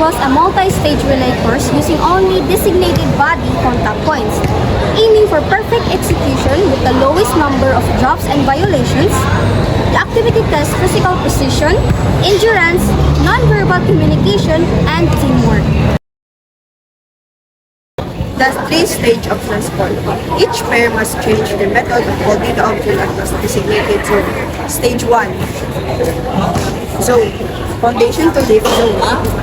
follows a multi-stage relay course using only designated body contact points, aiming for perfect execution with the lowest number of drops and violations. The activity tests physical precision, endurance, non-verbal communication, and teamwork. The three-stage of transport. Each pair must change the method of holding the object at the designated zone. Stage 1. Zone. Foundation to lift zone.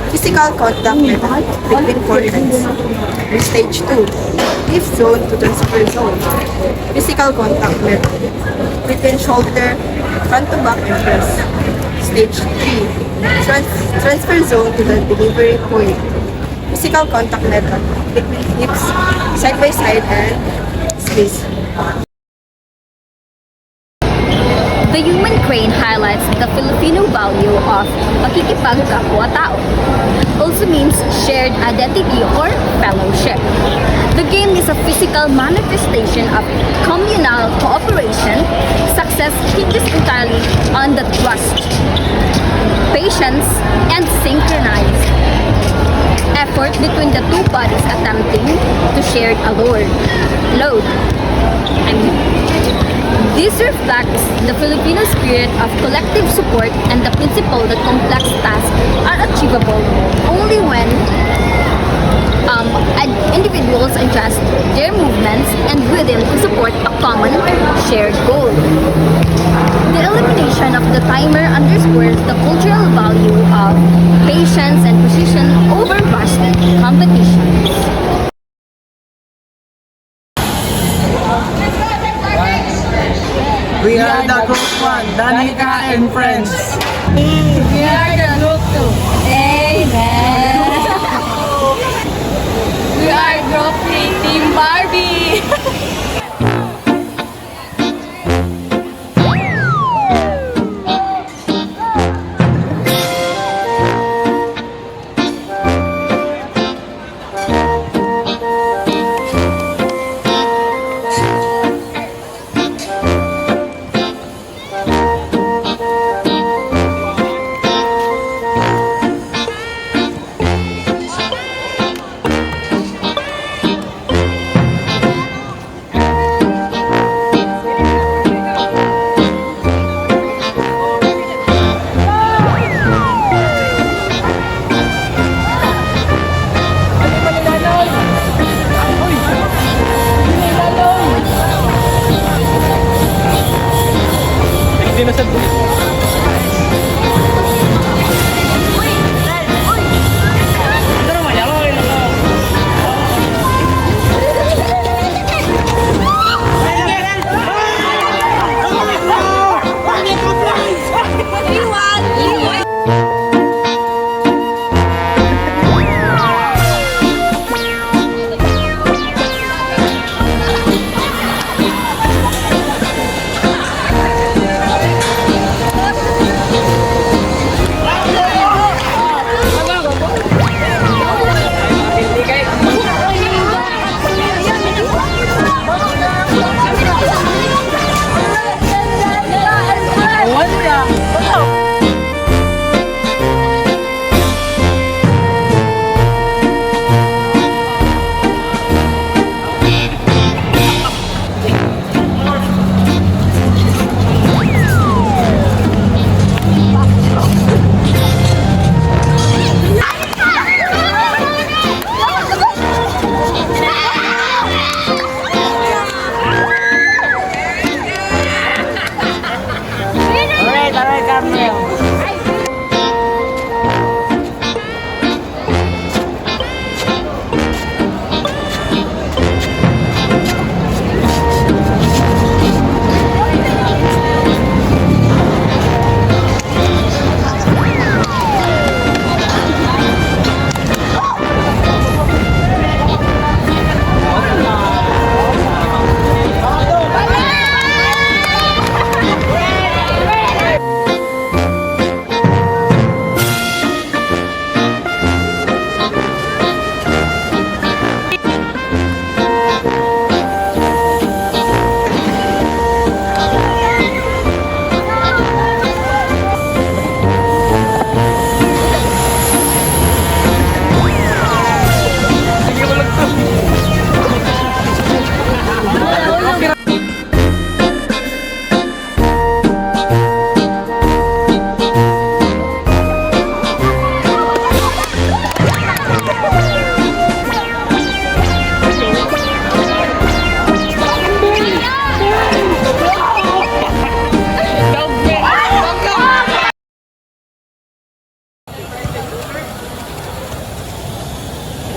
Physical contact method between four hands. Stage 2. Lift zone to transfer zone. Physical contact method between shoulder, front to back, and press. Stage 3. Transfer zone to the delivery point. Physical contact method between hips, side by side, and squeeze. The human crane highlights the Filipino value of pakikipagkapwa-tao. Also means shared identity or fellowship. The game is a physical manifestation of communal cooperation. Success hinges entirely on the trust, patience, and synchronized effort between the two bodies attempting to share a load. This reflects the Filipino spirit of collective support and the principle that complex tasks are achievable only when individuals adjust their movements and rhythm to support a common shared goal. The elimination of the timer underscores the cultural value of patience and precision over rushed competitions. We are the group 1, Danica and friends. We are the group 2. Amen. We are group 3, Team Barbie.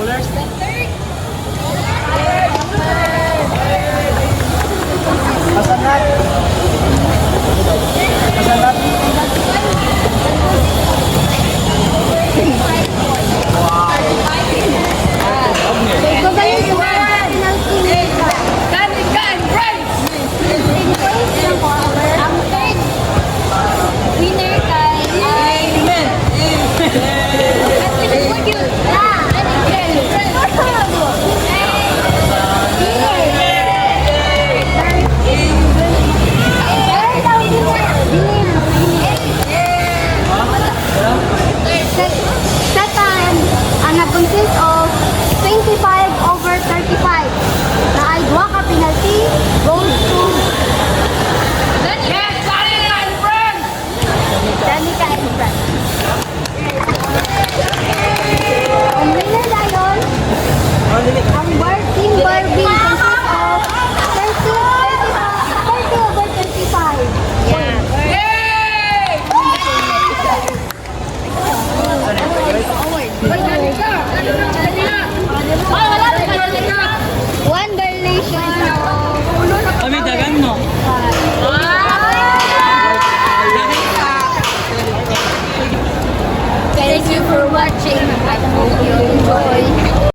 Magaling ko penalty. Danica and Friends! Ang third winner kay Second, nag-consist of 25/35 na ay duha ka penalty goes to Yes, Danica and Friends! Danica and Friends. Ang winner dayon, ang Team Barbie consists of 30/35. Yay! One violation of Kami dagan no. Thank you for watching. I hope you enjoy.